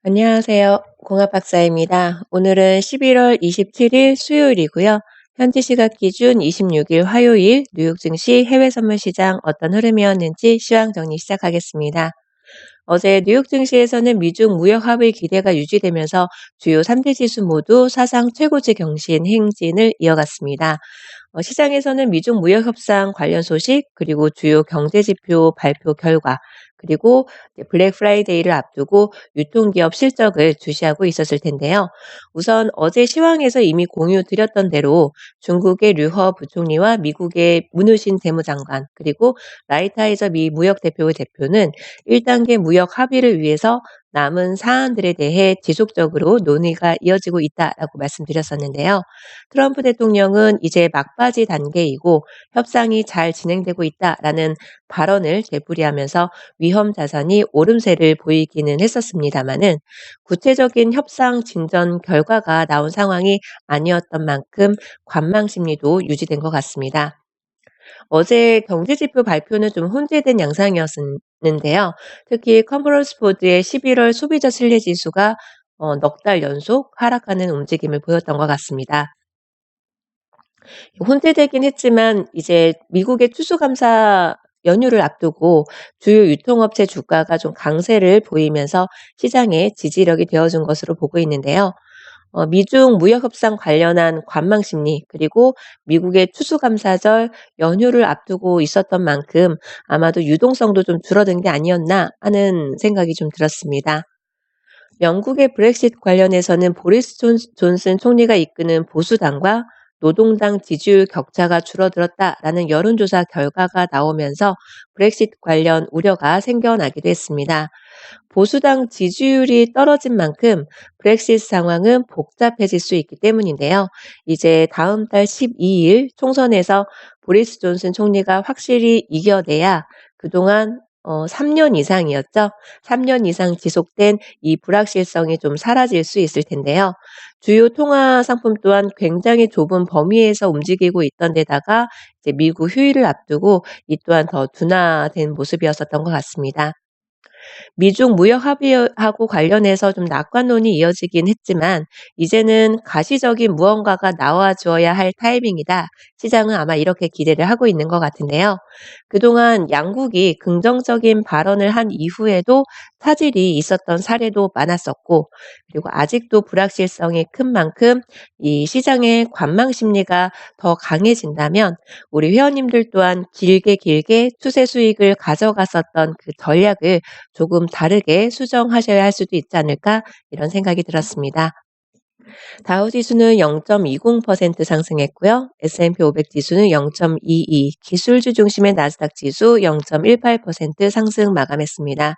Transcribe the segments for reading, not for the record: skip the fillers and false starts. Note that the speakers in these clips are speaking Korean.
안녕하세요. 공학 박사입니다. 오늘은 11월 27일 수요일이고요. 현지 시각 기준 26일 화요일 뉴욕 증시 해외 선물 시장 어떤 흐름이었는지 시황 정리 시작하겠습니다. 어제 뉴욕 증시에서는 미중 무역 합의 기대가 유지되면서 주요 3대 지수 모두 사상 최고치 경신 행진을 이어갔습니다. 시장에서는 미중 무역 협상 관련 소식, 그리고 주요 경제 지표 발표 결과, 그리고 이제 블랙 프라이데이를 앞두고 유통기업 실적을 주시하고 있었을 텐데요. 우선 어제 시황에서 이미 공유 드렸던 대로 중국의 류허 부총리와 미국의 문우신 재무장관, 그리고 라이타이저 미 무역대표의 대표는 1단계 무역 합의를 위해서 남은 사안들에 대해 지속적으로 논의가 이어지고 있다라고 말씀드렸었는데요. 트럼프 대통령은 이제 막바지 단계이고 협상이 잘 진행되고 있다라는 발언을 되풀이하면서 위험 자산이 오름세를 보이기는 했었습니다마는 구체적인 협상 진전 결과가 나온 상황이 아니었던 만큼 관망 심리도 유지된 것 같습니다. 어제 경제지표 발표는 좀 혼재된 양상이었는데요. 특히 컨퍼런스 보드의 11월 소비자 신뢰지수가 넉 달 연속 하락하는 움직임을 보였던 것 같습니다. 혼재되긴 했지만 이제 미국의 추수감사 연휴를 앞두고 주요 유통업체 주가가 좀 강세를 보이면서 시장의 지지력이 되어준 것으로 보고 있는데요. 미중 무역 협상 관련한 관망 심리, 그리고 미국의 추수감사절 연휴를 앞두고 있었던 만큼 아마도 유동성도 좀 줄어든 게 아니었나 하는 생각이 좀 들었습니다. 영국의 브렉시트 관련해서는 보리스 존슨 총리가 이끄는 보수당과 노동당 지지율 격차가 줄어들었다라는 여론조사 결과가 나오면서 브렉시트 관련 우려가 생겨나기도 했습니다. 보수당 지지율이 떨어진 만큼 브렉시트 상황은 복잡해질 수 있기 때문인데요. 이제 다음 달 12일 총선에서 보리스 존슨 총리가 확실히 이겨내야 그동안 3년 이상이었죠. 3년 이상 지속된 이 불확실성이 좀 사라질 수 있을 텐데요. 주요 통화 상품 또한 굉장히 좁은 범위에서 움직이고 있던 데다가 이제 미국 휴일을 앞두고 이 또한 더 둔화된 모습이었었던 것 같습니다. 미중 무역 합의하고 관련해서 좀 낙관론이 이어지긴 했지만 이제는 가시적인 무언가가 나와 주어야 할 타이밍이다. 시장은 아마 이렇게 기대를 하고 있는 것 같은데요. 그동안 양국이 긍정적인 발언을 한 이후에도 차질이 있었던 사례도 많았었고, 그리고 아직도 불확실성이 큰 만큼 이 시장의 관망 심리가 더 강해진다면 우리 회원님들 또한 길게 길게 추세 수익을 가져갔었던 그 전략을 조금 다르게 수정하셔야 할 수도 있지 않을까 이런 생각이 들었습니다. 다우 지수는 0.20% 상승했고요. S&P 500 지수는 0.22, 기술주 중심의 나스닥 지수 0.18% 상승 마감했습니다.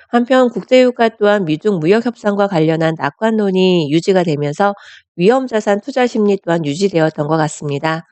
한편 국제유가 또한 미중 무역 협상과 관련한 낙관론이 유지가 되면서 위험자산 투자 심리 또한 유지되었던 것 같습니다.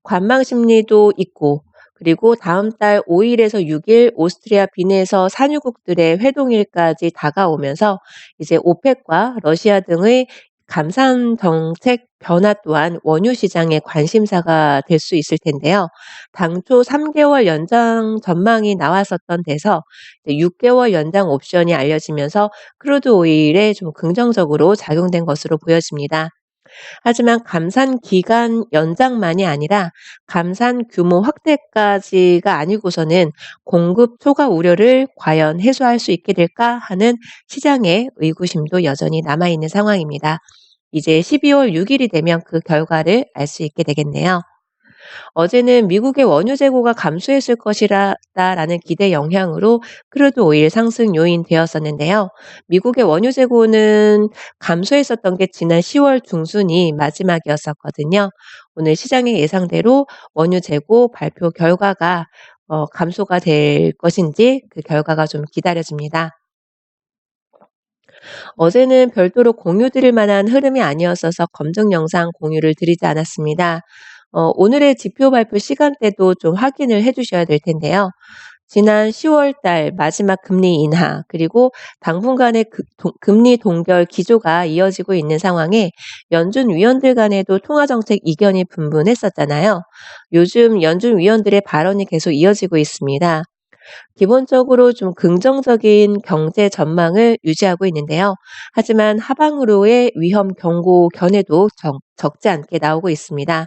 관망 심리도 있고, 그리고 다음 달 5일에서 6일 오스트리아 빈에서 산유국들의 회동일까지 다가오면서 이제 오펙과 러시아 등의 감산 정책 변화 또한 원유 시장의 관심사가 될 수 있을 텐데요. 당초 3개월 연장 전망이 나왔었던 데서 이제 6개월 연장 옵션이 알려지면서 크루드 오일에 좀 긍정적으로 작용된 것으로 보여집니다. 하지만 감산 기간 연장만이 아니라 감산 규모 확대까지가 아니고서는 공급 초과 우려를 과연 해소할 수 있게 될까 하는 시장의 의구심도 여전히 남아있는 상황입니다. 이제 12월 6일이 되면 그 결과를 알 수 있게 되겠네요. 어제는 미국의 원유 재고가 감소했을 것이라는 기대 영향으로 크루드 오일 상승 요인 되었었는데요. 미국의 원유 재고는 감소했었던 게 지난 10월 중순이 마지막이었었거든요. 오늘 시장의 예상대로 원유 재고 발표 결과가 감소가 될 것인지 그 결과가 좀 기다려집니다. 어제는 별도로 공유 드릴 만한 흐름이 아니었어서 검증 영상 공유를 드리지 않았습니다. 오늘의 지표 발표 시간대도 좀 확인을 해 주셔야 될 텐데요. 지난 10월 달 마지막 금리 인하, 그리고 당분간의 금리 동결 기조가 이어지고 있는 상황에 연준 위원들 간에도 통화 정책 이견이 분분했었잖아요. 요즘 연준 위원들의 발언이 계속 이어지고 있습니다. 기본적으로 좀 긍정적인 경제 전망을 유지하고 있는데요. 하지만 하방으로의 위험 경고 견해도 적지 않게 나오고 있습니다.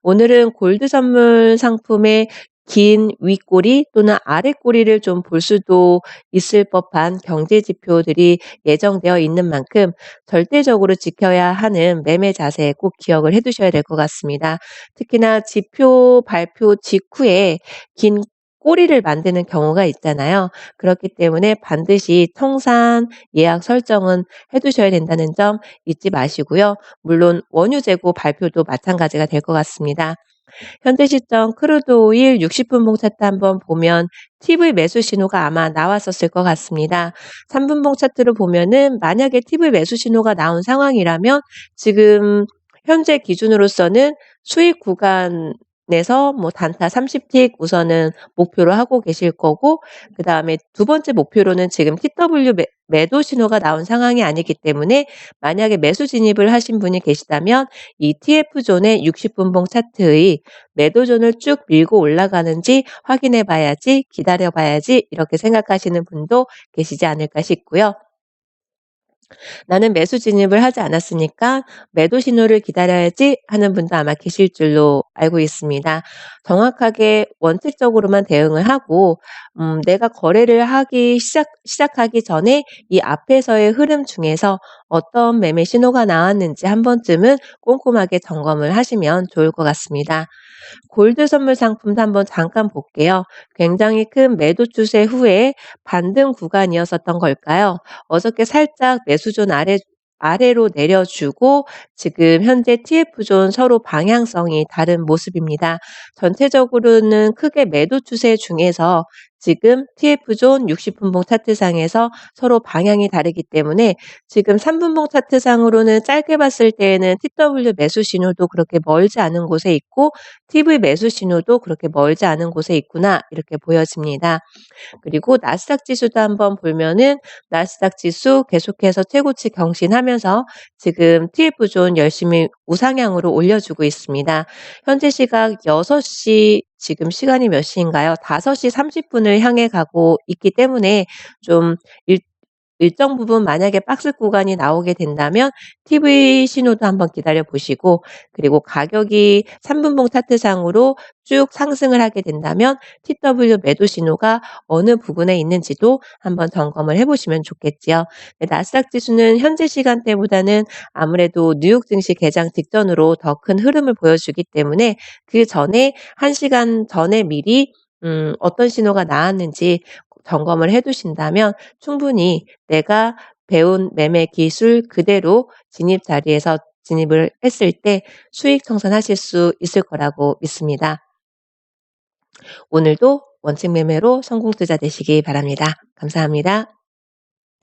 오늘은 골드 선물 상품의 긴 윗꼬리 또는 아랫꼬리를 좀 볼 수도 있을 법한 경제 지표들이 예정되어 있는 만큼 절대적으로 지켜야 하는 매매 자세 꼭 기억을 해 두셔야 될 것 같습니다. 특히나 지표 발표 직후에 긴 꼬리를 만드는 경우가 있잖아요. 그렇기 때문에 반드시 청산 예약 설정은 해 두셔야 된다는 점 잊지 마시고요. 물론 원유 재고 발표도 마찬가지가 될 것 같습니다. 현재 시점 크루드 오일 60분봉 차트 한번 보면 TV 매수 신호가 아마 나왔었을 것 같습니다. 3분봉 차트를 보면은 만약에 TV 매수 신호가 나온 상황이라면 지금 현재 기준으로서는 수익 구간에서 뭐 단타 30틱 우선은 목표로 하고 계실 거고, 그다음에 두 번째 목표로는 지금 TW 매도 신호가 나온 상황이 아니기 때문에 만약에 매수 진입을 하신 분이 계시다면 이 TF존의 60분봉 차트의 매도존을 쭉 밀고 올라가는지 확인해 봐야지, 기다려 봐야지 이렇게 생각하시는 분도 계시지 않을까 싶고요. 나는 매수 진입을 하지 않았으니까 매도 신호를 기다려야지 하는 분도 아마 계실 줄로 알고 있습니다. 정확하게 원칙적으로만 대응을 하고 내가 거래를 하기 시작하기 전에 이 앞에서의 흐름 중에서 어떤 매매 신호가 나왔는지 한 번쯤은 꼼꼼하게 점검을 하시면 좋을 것 같습니다. 골드 선물 상품도 한번 잠깐 볼게요. 굉장히 큰 매도 추세 후에 반등 구간이었었던 걸까요? 어저께 살짝 매수존 아래로 내려주고 지금 현재 TF존 서로 방향성이 다른 모습입니다. 전체적으로는 크게 매도 추세 중에서 지금 TF존 60분봉 차트상에서 서로 방향이 다르기 때문에 지금 3분봉 차트상으로는 짧게 봤을 때에는 TW 매수 신호도 그렇게 멀지 않은 곳에 있고 TV 매수 신호도 그렇게 멀지 않은 곳에 있구나 이렇게 보여집니다. 그리고 나스닥 지수도 한번 보면은 나스닥 지수 계속해서 최고치 경신하면서 지금 TF존 열심히 우상향으로 올려주고 있습니다. 현재 시각 6시, 지금 시간이 몇 시인가요? 5시 30분을 향해 가고 있기 때문에 좀 일정 부분 만약에 박스 구간이 나오게 된다면 TV 신호도 한번 기다려 보시고, 그리고 가격이 3분봉 차트상으로 쭉 상승을 하게 된다면 TW 매도 신호가 어느 부분에 있는지도 한번 점검을 해 보시면 좋겠지요. 네, 나스닥 지수는 현재 시간대보다는 아무래도 뉴욕 증시 개장 직전으로 더 큰 흐름을 보여주기 때문에 그전에 1시간 전에 미리 어떤 신호가 나왔는지 점검을 해 두신다면 충분히 내가 배운 매매 기술 그대로 진입 자리에서 진입을 했을 때 수익 청산하실 수 있을 거라고 믿습니다. 오늘도 원칙 매매로 성공 투자 되시기 바랍니다. 감사합니다.